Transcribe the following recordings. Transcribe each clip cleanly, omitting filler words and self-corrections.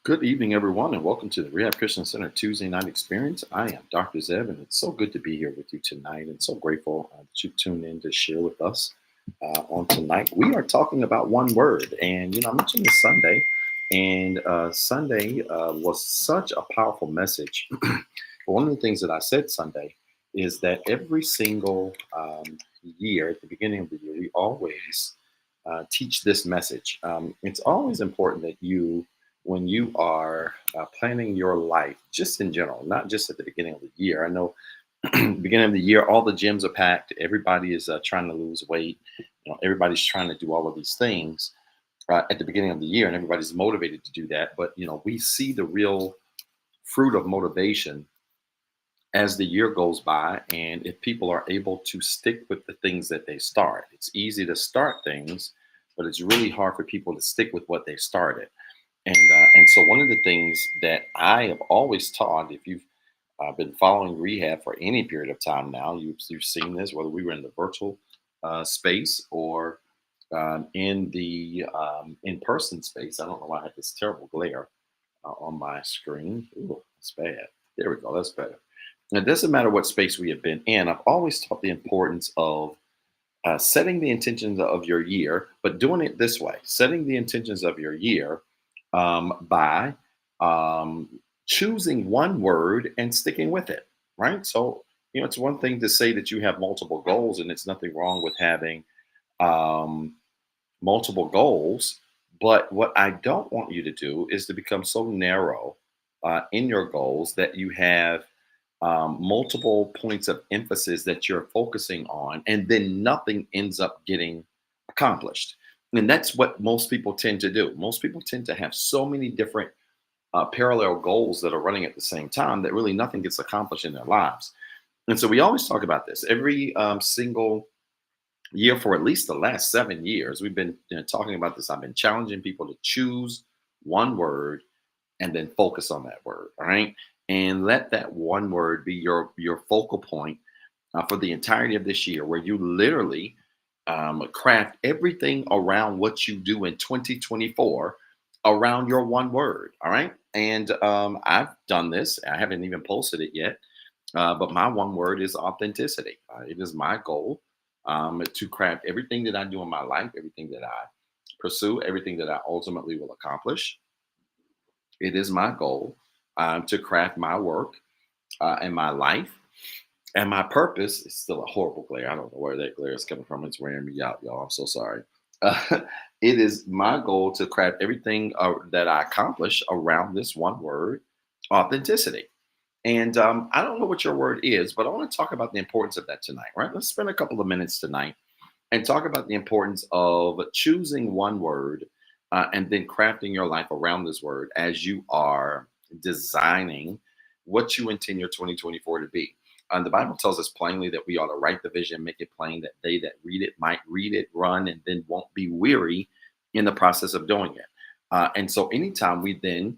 Good evening, everyone, and welcome to the Rehab Christian Center Tuesday night experience. I am Dr. Zeb, and it's so good to be here with you tonight, and so grateful that you tuned in to share with us on tonight. We are talking about one word, and I mentioned this Sunday, and Sunday was such a powerful message. But one of the things that I said Sunday is that every single year, at the beginning of the year, we always teach this message. It's always important that when you are planning your life, just in general, not just at the beginning of the year. I know beginning of the year, all the gyms are packed. Everybody is trying to lose weight. Everybody's trying to do all of these things at the beginning of the year, and everybody's motivated to do that. But we see the real fruit of motivation as the year goes by, and if people are able to stick with the things that they start. It's easy to start things, but it's really hard for people to stick with what they started. And so one of the things that I have always taught, if you've been following rehab for any period of time now, you've seen this, whether we were in the virtual space or in the in-person space. I don't know why I had this terrible glare on my screen. Ooh, that's bad. There we go. That's better. It doesn't matter what space we have been in. I've always taught the importance of setting the intentions of your year, but doing it this way: setting the intentions of your year by choosing one word and sticking with it, right? So, it's one thing to say that you have multiple goals, and it's nothing wrong with having um, multiple goals. But what I don't want you to do is to become so narrow in your goals that you have multiple points of emphasis that you're focusing on, and then nothing ends up getting accomplished. And that's what most people tend to do. Most people tend to have so many different parallel goals that are running at the same time that really nothing gets accomplished in their lives. And so we always talk about this every single year for at least the last 7 years. We've been talking about this. I've been challenging people to choose one word and then focus on that word. All right. And let that one word be your focal point for the entirety of this year, where you literally craft everything around what you do in 2024 around your one word. All right. And I've done this. I haven't even posted it yet. But my one word is authenticity. It is my goal to craft everything that I do in my life, everything that I pursue, everything that I ultimately will accomplish. It is my goal to craft my work and my life. And my purpose is still a horrible glare. I don't know where that glare is coming from. It's wearing me out, y'all. I'm so sorry. It is my goal to craft everything that I accomplish around this one word, authenticity. And I don't know what your word is, but I want to talk about the importance of that tonight, right? Let's spend a couple of minutes tonight and talk about the importance of choosing one word and then crafting your life around this word as you are designing what you intend your 2024 to be. The Bible tells us plainly that we ought to write the vision, make it plain, that they that read it might read it, run, and then won't be weary in the process of doing it. And so anytime we then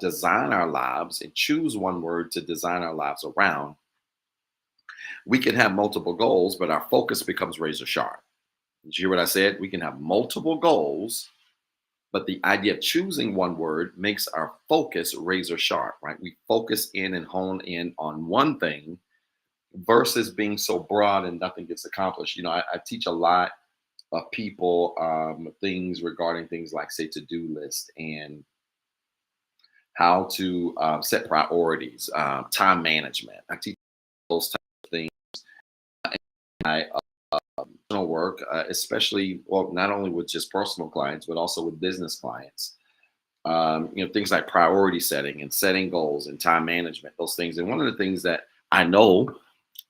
design our lives and choose one word to design our lives around, we can have multiple goals, but our focus becomes razor sharp. Did you hear what I said? We can have multiple goals, but the idea of choosing one word makes our focus razor sharp, right? We focus in and hone in on one thing versus being so broad and nothing gets accomplished. I teach a lot of people things regarding things like, say, to-do list and how to set priorities, time management. I teach those types of things. I personal work, especially, well, not only with just personal clients, but also with business clients. Things like priority setting and setting goals and time management, those things. And one of the things that I know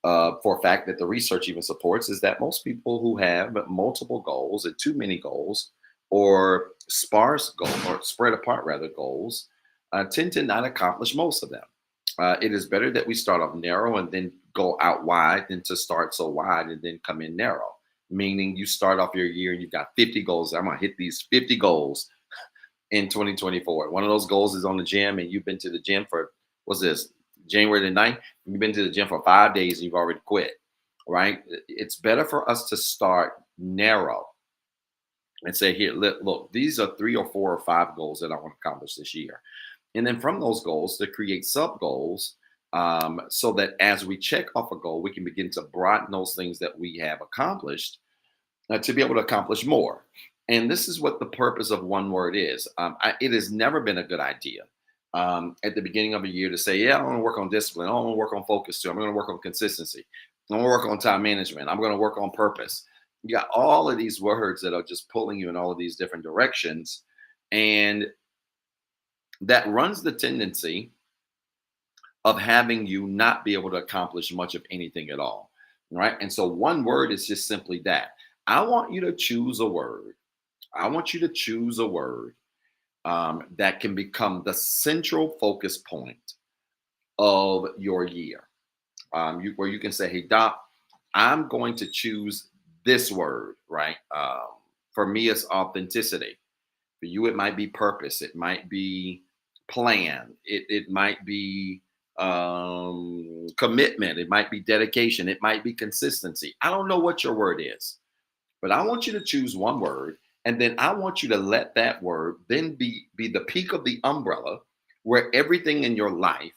for a fact that the research even supports is that most people who have multiple goals and too many goals, or sparse goals, or spread apart rather goals, tend to not accomplish most of them. It is better that we start off narrow and then go out wide than to start so wide and then come in narrow. Meaning you start off your year and you've got 50 goals. I'm going to hit these 50 goals in 2024. One of those goals is on the gym, and you've been to the gym for, what's this, January the 9th? You've been to the gym for 5 days and you've already quit, right? It's better for us to start narrow and say, here, look, these are 3 or 4 or 5 goals that I want to accomplish this year. And then from those goals to create sub goals, so that as we check off a goal, we can begin to broaden those things that we have accomplished to be able to accomplish more. And this is what the purpose of one word is. It has never been a good idea at the beginning of a year to say, yeah, I want to work on discipline. I want to work on focus too. I'm going to work on consistency. I'm going to work on time management. I'm going to work on purpose. You got all of these words that are just pulling you in all of these different directions. And that runs the tendency of having you not be able to accomplish much of anything at all. Right. And so one word is just simply that. I want you to choose a word. I want you to choose a word that can become the central focus point of your year. Where you can say, hey, Doc, I'm going to choose this word, right? For me, it's authenticity. For you, it might be purpose. It might be plan. It might be commitment. It might be dedication. It might be consistency. I don't know what your word is, but I want you to choose one word. And then I want you to let that word then be the peak of the umbrella where everything in your life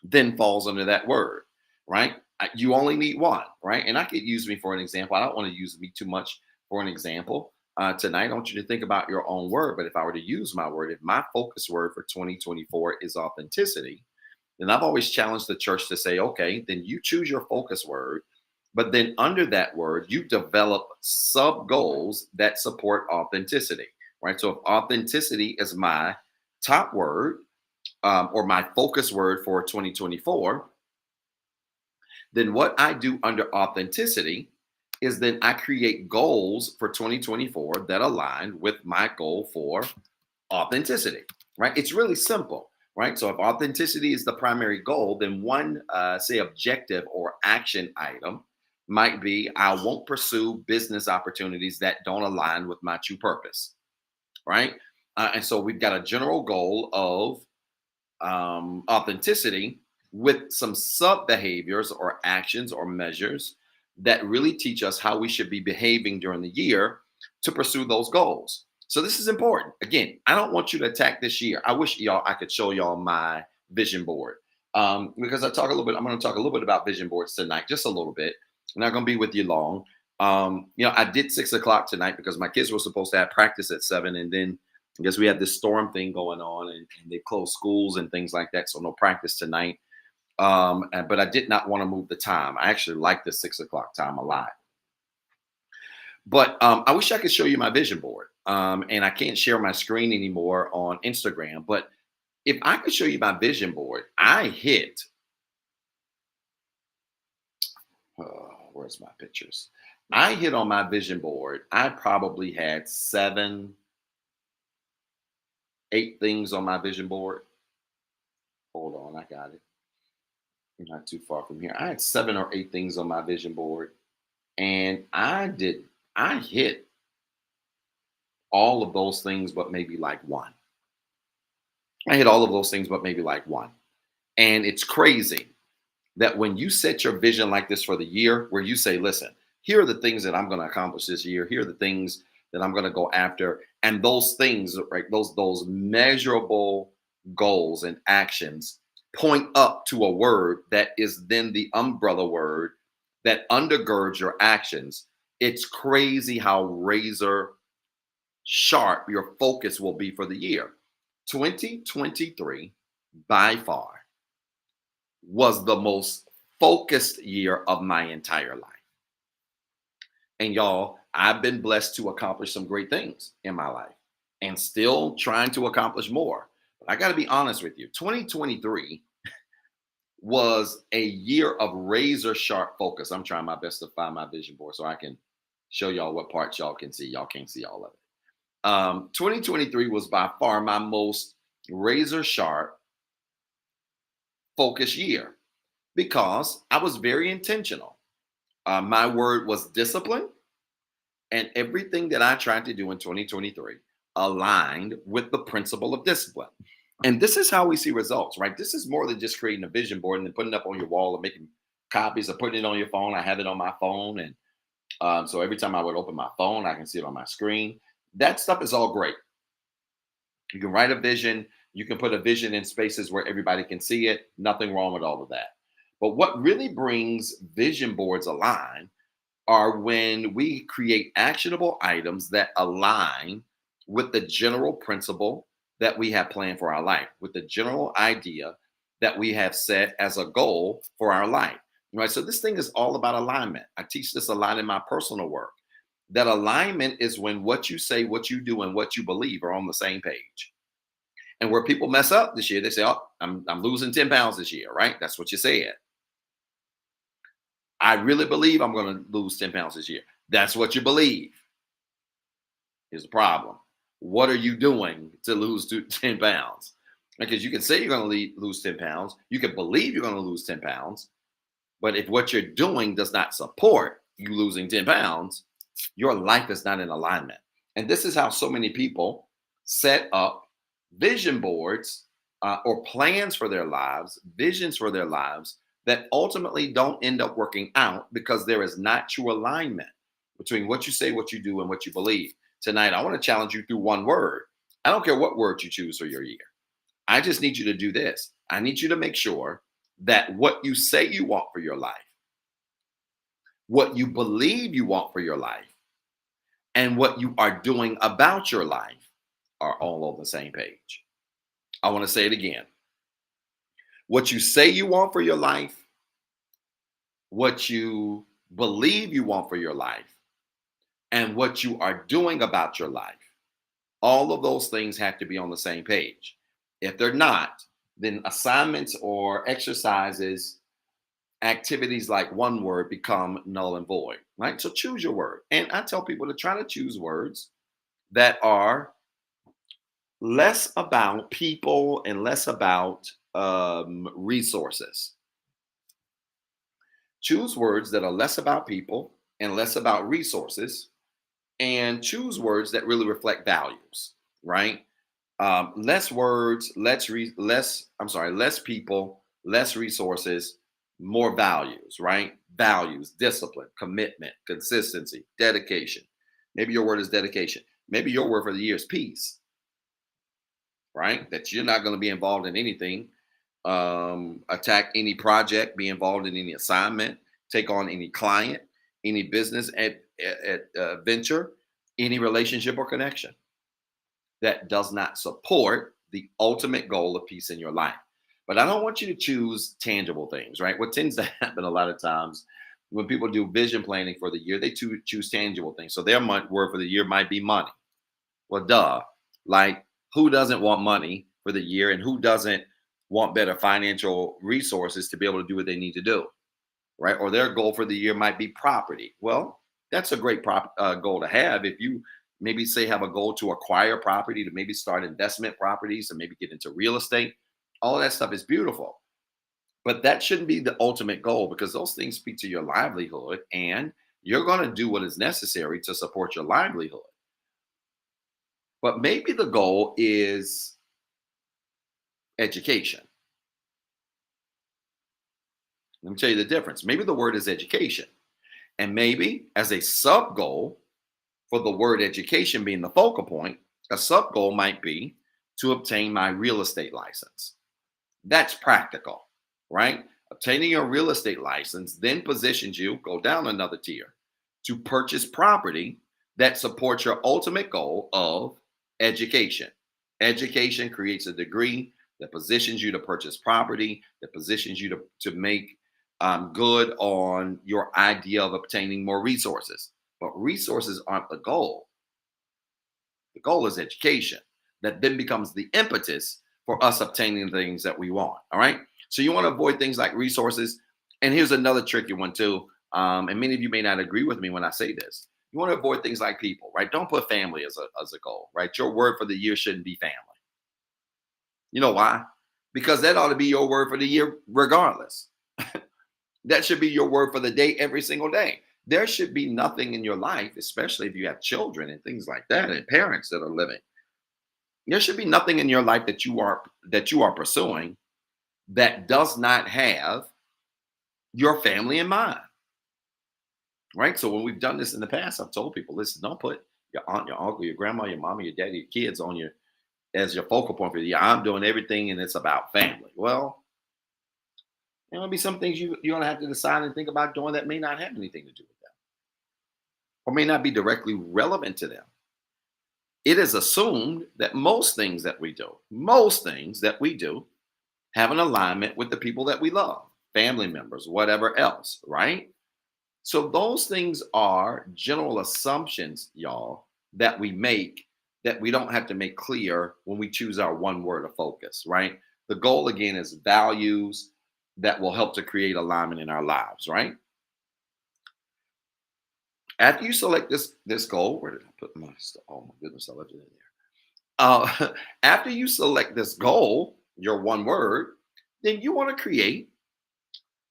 then falls under that word, right? You only need one, right? And I could use me for an example. I don't want to use me too much for an example. Tonight, I want you to think about your own word. But if I were to use my word, if my focus word for 2024 is authenticity, then I've always challenged the church to say, okay, then you choose your focus word. But then under that word, you develop sub goals that support authenticity, right? So if authenticity is my top word or my focus word for 2024, then what I do under authenticity is then I create goals for 2024 that align with my goal for authenticity, right? It's really simple, right? So if authenticity is the primary goal, then one, say, objective or action item might be I won't pursue business opportunities that don't align with my true purpose, right? And so we've got a general goal of authenticity with some sub behaviors or actions or measures that really teach us how we should be behaving during the year to pursue those goals. So this is important. Again, I don't want you to attack this year. I wish I could show y'all my vision board because I'm going to talk a little bit about vision boards tonight, just a little bit. I'm not going to be with you long. I did 6 o'clock tonight because my kids were supposed to have practice at 7, and then I guess we had this storm thing going on, and they closed schools and things like that, so no practice tonight. But I did not want to move the time. I actually like the 6 o'clock time a lot. But I wish I could show you my vision board. And I can't share my screen anymore on Instagram. But if I could show you my vision board, I hit. Where's my pictures? I hit on my vision board. I probably had 7, 8 things on my vision board. Hold on, I got it. Not too far from here. I had 7 or 8 things on my vision board, and I hit all of those things, but maybe like one. I hit all of those things, but maybe like one. And it's crazy that when you set your vision like this for the year, where you say, listen, here are the things that I'm going to accomplish this year. Here are the things that I'm going to go after. And those things, right, those measurable goals and actions point up to a word that is then the umbrella word that undergirds your actions. It's crazy how razor sharp your focus will be for the year. 2023, by far, was the most focused year of my entire life. And y'all, I've been blessed to accomplish some great things in my life and still trying to accomplish more. But I got to be honest with you. 2023 was a year of razor sharp focus. I'm trying my best to find my vision board so I can show y'all what parts y'all can see. Y'all can't see all of it. 2023 was by far my most razor sharp focus year because I was very intentional. My word was discipline, and everything that I tried to do in 2023 aligned with the principle of discipline. And this is how we see results, right? This is more than just creating a vision board and then putting it up on your wall and making copies or putting it on your phone. I have it on my phone, and So every time I would open my phone, I can see it on my screen. That stuff is all great. You can write a vision. You can put a vision in spaces where everybody can see it. Nothing wrong with all of that. But what really brings vision boards alive are when we create actionable items that align with the general principle that we have planned for our life, with the general idea that we have set as a goal for our life. Right. So this thing is all about alignment. I teach this a lot in my personal work. That alignment is when what you say, what you do, and what you believe are on the same page. And where people mess up this year, they say, "Oh, I'm losing 10 pounds this year," right? That's what you said. I really believe I'm going to lose 10 pounds this year. That's what you believe. Here's the problem. What are you doing to lose 10 pounds? Because you can say you're going to lose 10 pounds. You can believe you're going to lose 10 pounds. But if what you're doing does not support you losing 10 pounds, your life is not in alignment. And this is how so many people set up vision boards or plans for their lives, visions for their lives that ultimately don't end up working out because there is not true alignment between what you say, what you do, and what you believe. Tonight, I want to challenge you through one word. I don't care what word you choose for your year. I just need you to do this. I need you to make sure that what you say you want for your life, what you believe you want for your life, and what you are doing about your life are all on the same page. I want to say it again. What you say you want for your life, what you believe you want for your life, and what you are doing about your life, all of those things have to be on the same page. If they're not, then assignments or exercises, activities like one word become null and void, right? So choose your word. And I tell people to try to choose words that are less about people and less about resources. Choose words that are less about people and less about resources, and choose words that really reflect values, right? Less words, less people, less resources, more values, right? Values, discipline, commitment, consistency, dedication. Maybe your word is dedication. Maybe your word for the year is peace, right? That you're not going to be involved in anything, attack any project, be involved in any assignment, take on any client, any business venture, any relationship or connection that does not support the ultimate goal of peace in your life. But I don't want you to choose tangible things, right? What tends to happen a lot of times when people do vision planning for the year, they choose tangible things. So their word for the year might be money. Well, duh. Like, who doesn't want money for the year, and who doesn't want better financial resources to be able to do what they need to do, right? Or their goal for the year might be property. Well, that's a great goal to have. If you maybe say have a goal to acquire property, to maybe start investment properties, and maybe get into real estate, all of that stuff is beautiful. But that shouldn't be the ultimate goal, because those things speak to your livelihood, and you're going to do what is necessary to support your livelihood. But maybe the goal is education. Let me tell you the difference. Maybe the word is education. And maybe as a sub goal for the word education being the focal point, a sub goal might be to obtain my real estate license. That's practical, right? Obtaining your real estate license then positions you, go down another tier, to purchase property that supports your ultimate goal of education. Education creates a degree that positions you to purchase property, that positions you to make good on your idea of obtaining more resources. But resources aren't the goal. The goal is education that then becomes the impetus for us obtaining things that we want. All right. So you want to avoid things like resources. And here's another tricky one too. And many of you may not agree with me when I say this. You want to avoid things like people, right? Don't put family as a goal, right? Your word for the year shouldn't be family. You know why? Because that ought to be your word for the year regardless. That should be your word for the day every single day. There should be nothing in your life, especially if you have children and things like that, and parents that are living. There should be nothing in your life that you are pursuing that does not have your family in mind. right? So when we've done this in the past, I've told people, listen, don't put your aunt, your uncle, your grandma, your mama, your daddy, your kids on your as your focal point for the year. I'm doing everything and it's about family. Well, there will be some things you're gonna have to decide and think about doing that may not have anything to do with them or may not be directly relevant to them. It is assumed that most things that we do have an alignment with the people that we love, family members, whatever else, right? So those things are general assumptions, y'all, that we make that we don't have to make clear when we choose our one word of focus, right? The goal again is values that will help to create alignment in our lives, right? After you select this goal, where did I put my stuff? Oh my goodness, I left it in there. After you select this goal, your one word, then you want to create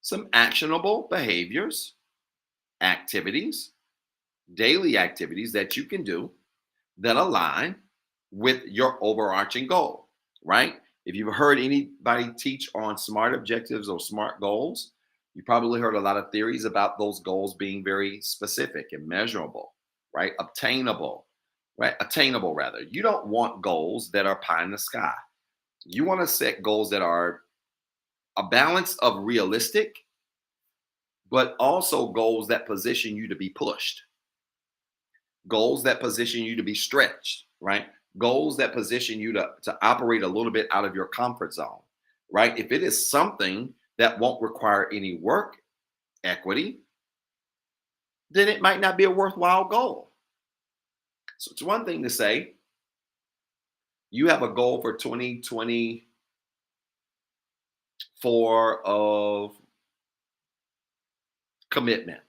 some actionable behaviors, activities, daily activities that you can do that align with your overarching goal, right? If you've heard anybody teach on smart objectives or smart goals, you probably heard a lot of theories about those goals being very specific and measurable, right? Obtainable, right? Attainable, rather. You don't want goals that are pie in the sky. You want to set goals that are a balance of realistic, but also goals that position you to be pushed, goals that position you to be stretched, right? Goals that position you to operate a little bit out of your comfort zone, right? If it is something that won't require any work equity, then it might not be a worthwhile goal. So it's one thing to say you have a goal for 2024 of commitment.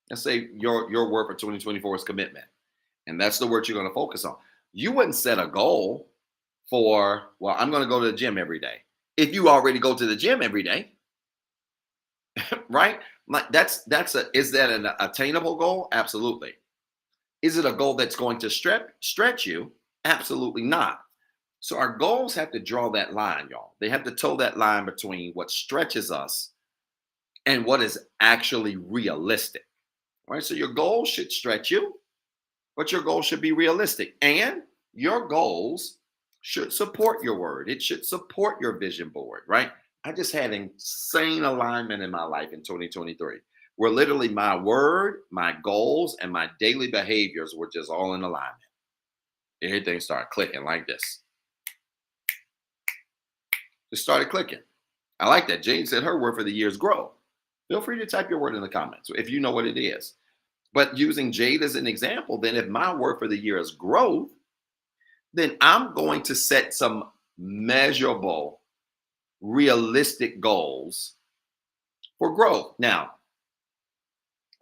Let's say your word for 2024 is commitment, and that's the word you're going to focus on. You wouldn't set a goal for, well, I'm going to go to the gym every day. If you already go to the gym every day, right? Like is that an attainable goal? Absolutely. Is it a goal that's going to stretch you? Absolutely not. So our goals have to draw that line, y'all. They have to toe that line between what stretches us and what is actually realistic. Right? So your goals should stretch you, but your goals should be realistic. And your goals should support your word. It should support your vision board, right? I just had insane alignment in my life in 2023, where literally my word, my goals, and my daily behaviors were just all in alignment. Everything started clicking like this. Just started clicking. I like that. Jane said her word for the year is grow. Feel free to type your word in the comments if you know what it is. But using Jade as an example, then if my word for the year is growth, then I'm going to set some measurable, realistic goals for growth. Now,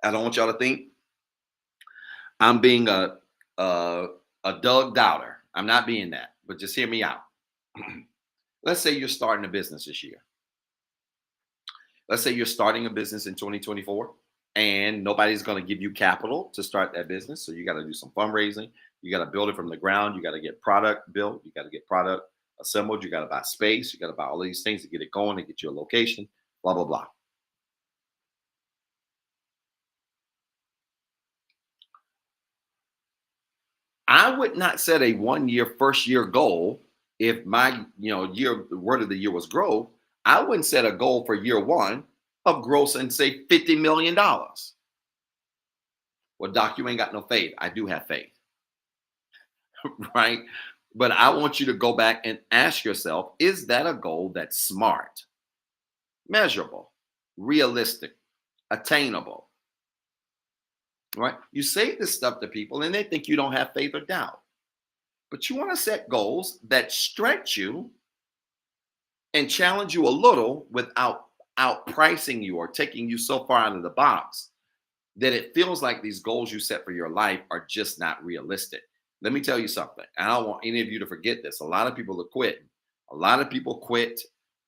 I don't want y'all to think I'm being a Doug Doubter. I'm not being that, but just hear me out. Let's say you're starting a business this year. Let's say you're starting a business in 2024 and nobody's going to give you capital to start that business. So you got to do some fundraising. You got to build it from the ground. You got to get product built. You got to get product assembled. You got to buy space. You got to buy all these things to get it going, to get you a location, blah, blah, blah. I would not set a 1 year, first year goal. If my, word of the year was growth, I wouldn't set a goal for year one of gross and say $50 million. Well, Doc, you ain't got no faith. I do have faith, right? But I want you to go back and ask yourself, is that a goal that's smart, measurable, realistic, attainable? Right? You say this stuff to people and they think you don't have faith or doubt. But you want to set goals that stretch you and challenge you a little without outpricing you or taking you so far out of the box that it feels like these goals you set for your life are just not realistic. Let me tell you something. I don't want any of you to forget this. A lot of people are quitting. A lot of people quit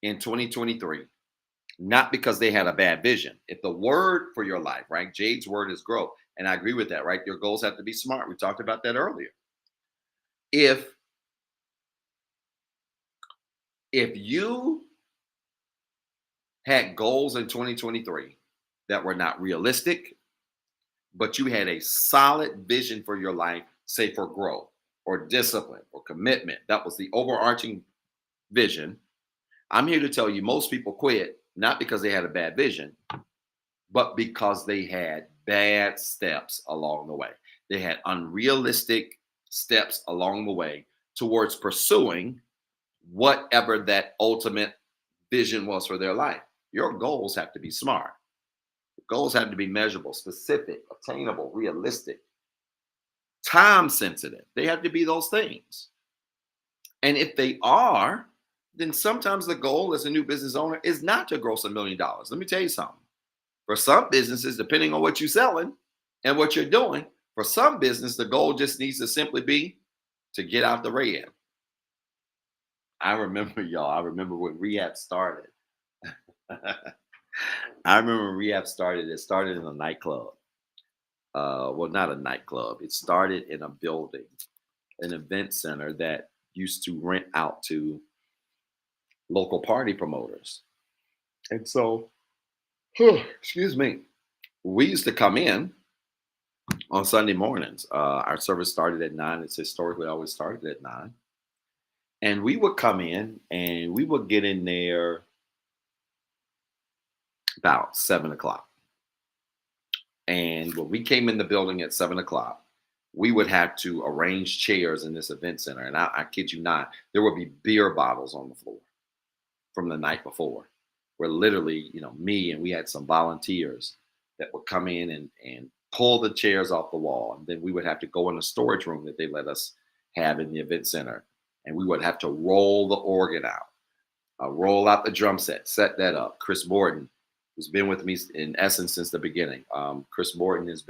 in 2023, not because they had a bad vision. If the word for your life, right? Jade's word is growth. And I agree with that, right? Your goals have to be smart. We talked about that earlier. If you had goals in 2023 that were not realistic, but you had a solid vision for your life, say for growth or discipline or commitment. That was the overarching vision. I'm here to tell you most people quit not because they had a bad vision, but because they had bad steps along the way. They had unrealistic steps along the way towards pursuing whatever that ultimate vision was for their life. Your goals have to be smart. Goals have to be measurable, specific, attainable, realistic, time sensitive. They have to be those things. And if they are, then sometimes the goal as a new business owner is not to gross $1 million. Let me tell you something. For some businesses, depending on what you're selling and what you're doing, for some business, the goal just needs to simply be to get out the Rehab. I remember, y'all, I remember when Rehab started. I remember when Rehab started. It started in a nightclub. Well, not a nightclub. It started in a building, an event center that used to rent out to local party promoters. And so, excuse me, we used to come in on Sunday mornings. Our service started at 9. It's historically always started at 9. And we would come in and we would get in there about 7 o'clock. And when we came in the building at 7 o'clock, we would have to arrange chairs in this event center. And I kid you not, there would be beer bottles on the floor from the night before, where literally, me and we had some volunteers that would come in and pull the chairs off the wall. And then we would have to go in the storage room that they let us have in the event center. And we would have to roll the organ out, roll out the drum set that up. Chris Morton, who's been with me in essence since the beginning. Chris Morton has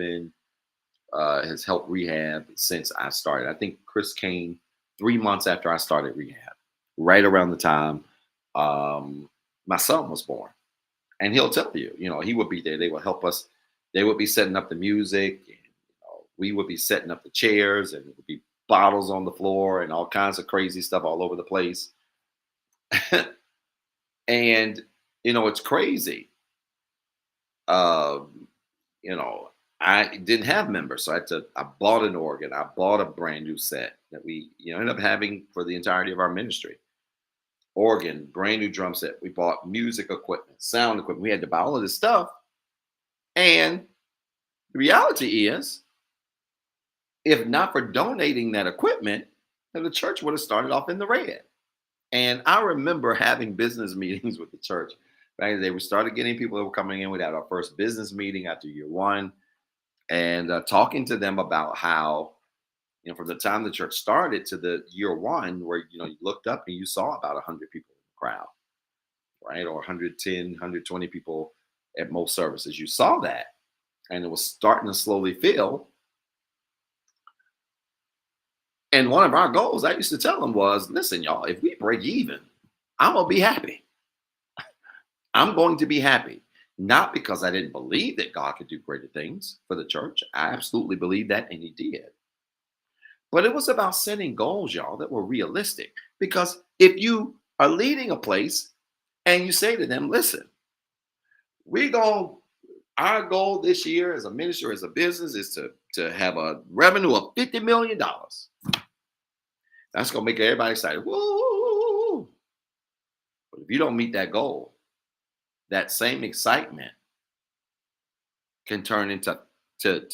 helped Rehab since I started. I think Chris came 3 months after I started Rehab, right around the time my son was born. And he'll tell you, he would be there. They would help us. They would be setting up the music. And, we would be setting up the chairs, and it would be bottles on the floor and all kinds of crazy stuff all over the place. And, it's crazy. I didn't have members, so I bought an organ. I bought a brand new set that we, ended up having for the entirety of our ministry. Organ, brand new drum set. We bought music equipment, sound equipment. We had to buy all of this stuff. And the reality is, if not for donating that equipment, then the church would have started off in the red. And I remember having business meetings with the church. Back in the day, we started getting people that were coming in. We had our first business meeting after year 1, and talking to them about how, from the time the church started to the year 1, where, you looked up and you saw about 100 people in the crowd, right? Or 110, 120 people at most services. You saw that, and it was starting to slowly fill. And one of our goals, I used to tell them, was, listen, y'all, if we break even, I'm going to be happy. I'm going to be happy. Not because I didn't believe that God could do greater things for the church. I absolutely believed that, and he did. But it was about setting goals, y'all, that were realistic. Because if you are leading a place and you say to them, listen, our goal this year as a ministry, as a business, is to have a revenue of $50 million. That's going to make everybody excited. Woo! But if you don't meet that goal, that same excitement can turn into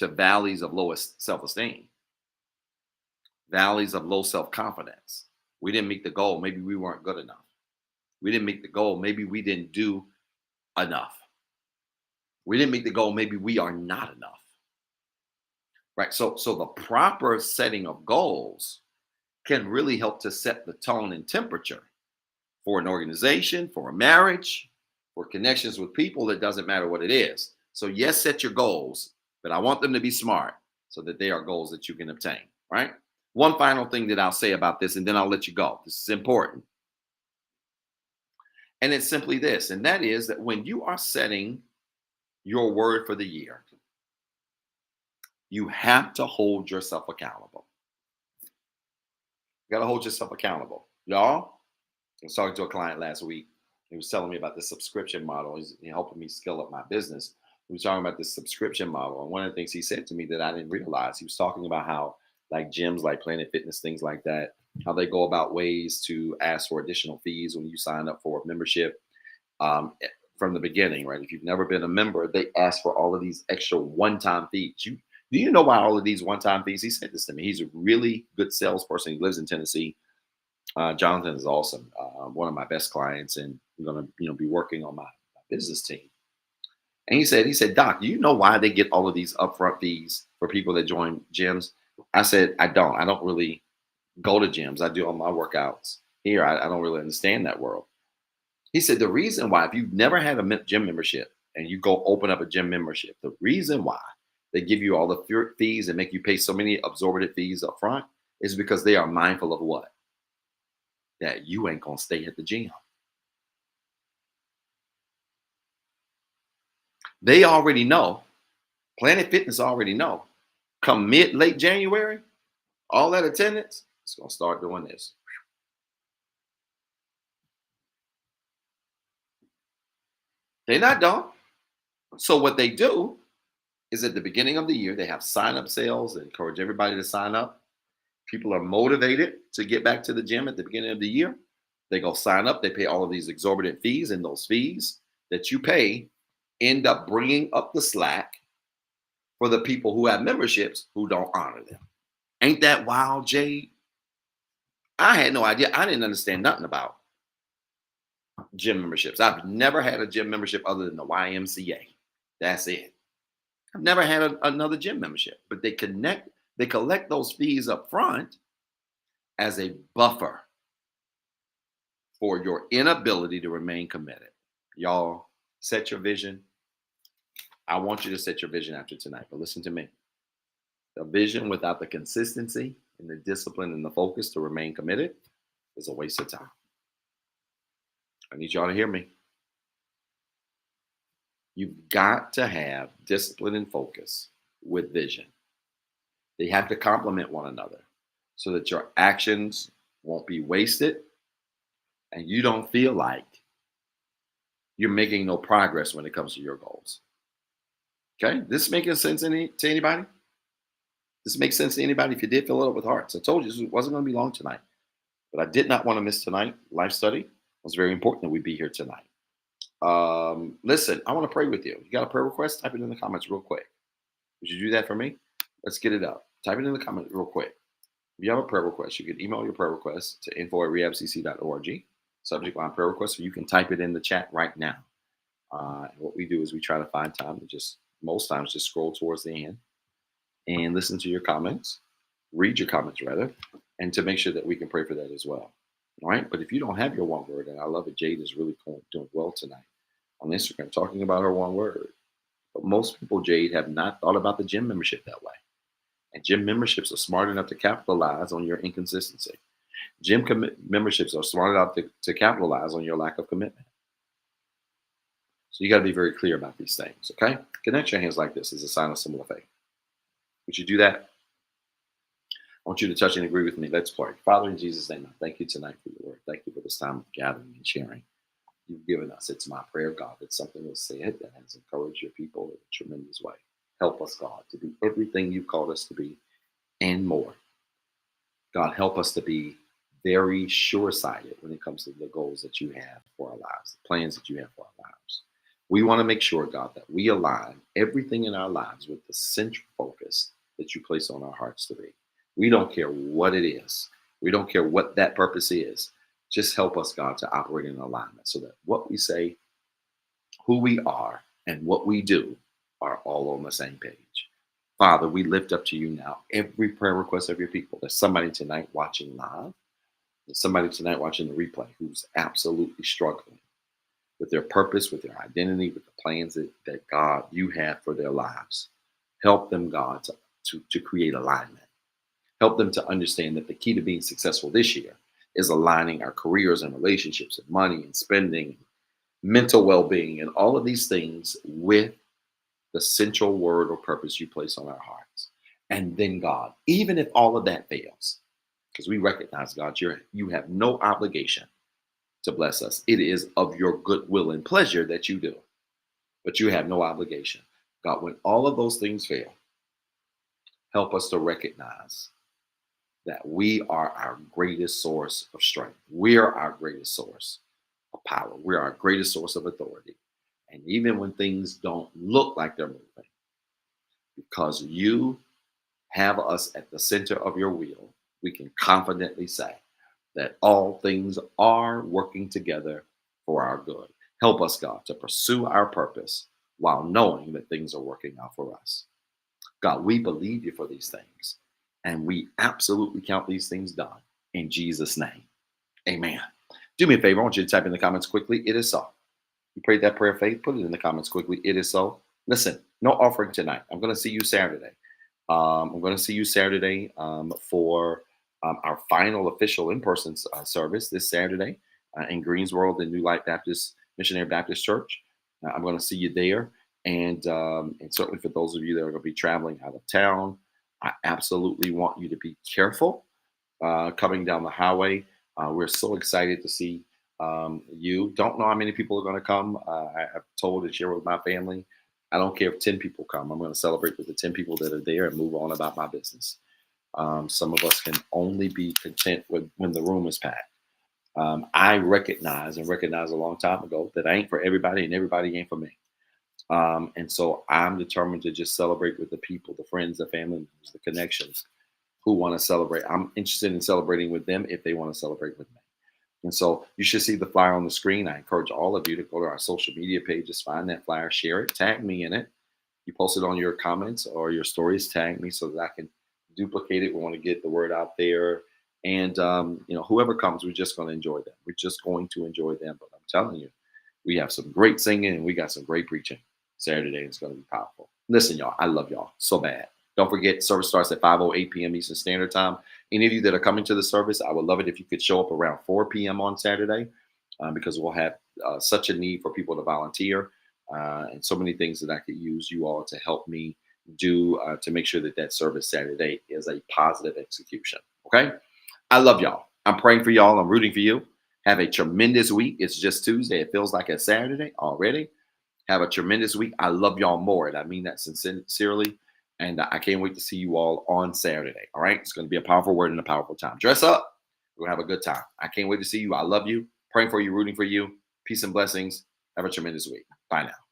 valleys of lowest self-esteem, valleys of low self-confidence. We didn't meet the goal. Maybe we weren't good enough. We didn't meet the goal. Maybe we didn't do enough. We didn't meet the goal. Maybe we are not enough. Right? So the proper setting of goals can really help to set the tone and temperature for an organization, for a marriage, for connections with people. It doesn't matter what it is. So yes, set your goals, but I want them to be smart so that they are goals that you can obtain, right? One final thing that I'll say about this, and then I'll let you go. This is important. And it's simply this, and that is that when you are setting your word for the year, you have to hold yourself accountable. You got to hold yourself accountable. Y'all, I was talking to a client last week. He was telling me about the subscription model. He's helping me scale up my business. We were talking about this subscription model. And one of the things he said to me that I didn't realize, he was talking about how like gyms like Planet Fitness, things like that, how they go about ways to ask for additional fees when you sign up for a membership from the beginning, right? If you've never been a member, they ask for all of these extra one-time fees. Do you know why all of these one-time fees? He said this to me. He's a really good salesperson. He lives in Tennessee. Jonathan is awesome. One of my best clients, and I'm gonna, be working on my business team. And he said, Doc, do you know why they get all of these upfront fees for people that join gyms? I said, I don't. I don't really go to gyms. I do all my workouts here. I don't really understand that world. He said, the reason why, if you've never had a gym membership and you go open up a gym membership, the reason why they give you all the fees and make you pay so many absorbent fees up front is because they are mindful of what? That you ain't going to stay at the gym. They already know. Planet Fitness already know. Come late January, all that attendance is going to start doing this. They're not dumb. So what they do is at the beginning of the year, they have sign-up sales. They encourage everybody to sign up. People are motivated to get back to the gym at the beginning of the year. They go sign up. They pay all of these exorbitant fees, and those fees that you pay end up bringing up the slack for the people who have memberships who don't honor them. Ain't that wild, Jade? I had no idea. I didn't understand nothing about gym memberships. I've never had a gym membership other than the YMCA. That's it. I've never had another gym membership, but they collect those fees up front as a buffer for your inability to remain committed. Y'all, set your vision. I want you to set your vision after tonight, but listen to me. A vision without the consistency and the discipline and the focus to remain committed is a waste of time. I need y'all to hear me. You've got to have discipline and focus with vision. They have to complement one another so that your actions won't be wasted and you don't feel like you're making no progress when it comes to your goals. Okay? This making sense to anybody? This makes sense to anybody? If you did, fill it up with hearts. I told you this wasn't going to be long tonight, but I did not want to miss tonight. Life study. It was very important that we be here tonight. Listen, I want to pray with you. You got a prayer request? Type it in the comments real quick. Would you do that for me? Let's get it up. Type it in the comments real quick. If you have a prayer request, you can email your prayer request to info@rehabcc.org. Subject line prayer request, or you can type it in the chat right now. What we do is we try to find time to most times just scroll towards the end and listen to your comments, read your comments rather, and to make sure that we can pray for that as well. All right. But if you don't have your one word, and I love it, Jade is really doing well tonight on Instagram, talking about her one word. But most people, Jade, have not thought about the gym membership that way. And gym memberships are smart enough to capitalize on your inconsistency. Gym memberships are smart enough to capitalize on your lack of commitment. So you got to be very clear about these things, okay? Connect your hands like this as a sign of similar faith. Would you do that? I want you to touch and agree with me. Let's pray. Father, in Jesus' name, I thank you tonight for your word. Thank you for this time of gathering and sharing you've given us. It's my prayer, God, that something was said that has encouraged your people in a tremendous way. Help us, God, to be everything you've called us to be and more. God, help us to be very sure-sighted when it comes to the goals that you have for our lives, the plans that you have for our lives. We want to make sure, God, that we align everything in our lives with the central focus that you place on our hearts to be. We don't care what it is. We don't care what that purpose is. Just help us, God, to operate in alignment so that what we say, who we are, and what we do are all on the same page. Father, we lift up to you now every prayer request of your people. There's somebody tonight watching live. There's somebody tonight watching the replay who's absolutely struggling with their purpose, with their identity, with the plans that God, you have for their lives. Help them, God, to create alignment. Help them to understand that the key to being successful this year is aligning our careers and relationships and money and spending, mental well-being, and all of these things with the central word or purpose you place on our hearts. And then, God, even if all of that fails, because we recognize, God, you have no obligation to bless us. It is of your goodwill and pleasure that you do, but you have no obligation. God, when all of those things fail, help us to recognize that we are our greatest source of strength. We are our greatest source of power. We're our greatest source of authority. And even when things don't look like they're moving, because you have us at the center of your wheel, we can confidently say that all things are working together for our good. Help us, God, to pursue our purpose while knowing that things are working out for us. God, we believe you for these things, and we absolutely count these things done in Jesus' name. Amen. Do me a favor. I want you to type in the comments quickly. It is so. You prayed that prayer of faith. Put it in the comments quickly. It is so. Listen, no offering tonight. I'm going to see you Saturday. I'm going to see you Saturday for our final official in-person service this Saturday in Greensboro, the New Light Baptist Missionary Baptist Church. I'm going to see you there. And certainly for those of you that are going to be traveling out of town, I absolutely want you to be careful coming down the highway. We're so excited to see you. Don't know how many people are going to come. I've told and shared with my family, I don't care if 10 people come. I'm going to celebrate with the 10 people that are there and move on about my business. Some of us can only be content when the room is packed. I recognize a long time ago that I ain't for everybody and everybody ain't for me. And so I'm determined to just celebrate with the people, the friends, the family members, the connections who want to celebrate. I'm interested in celebrating with them if they want to celebrate with me. And so you should see the flyer on the screen. I encourage all of you to go to our social media pages, find that flyer, share it, tag me in it. You post it on your comments or your stories, tag me so that I can duplicate it. We want to get the word out there. And, whoever comes, we're just going to enjoy them. We're just going to enjoy them. But I'm telling you, we have some great singing and we got some great preaching Saturday. It's going to be powerful. Listen, y'all, I love y'all so bad. Don't forget, service starts at 5:08 p.m. Eastern Standard Time. Any of you that are coming to the service, I would love it if you could show up around 4 p.m. on Saturday because we'll have such a need for people to volunteer and so many things that I could use you all to help me do to make sure that that service Saturday is a positive execution. Okay? I love y'all. I'm praying for y'all. I'm rooting for you. Have a tremendous week. It's just Tuesday. It feels like a Saturday already. Have a tremendous week. I love y'all more, and I mean that sincerely. And I can't wait to see you all on Saturday. All right. It's going to be a powerful word and a powerful time. Dress up. We're going to have a good time. I can't wait to see you. I love you. Praying for you, rooting for you. Peace and blessings. Have a tremendous week. Bye now.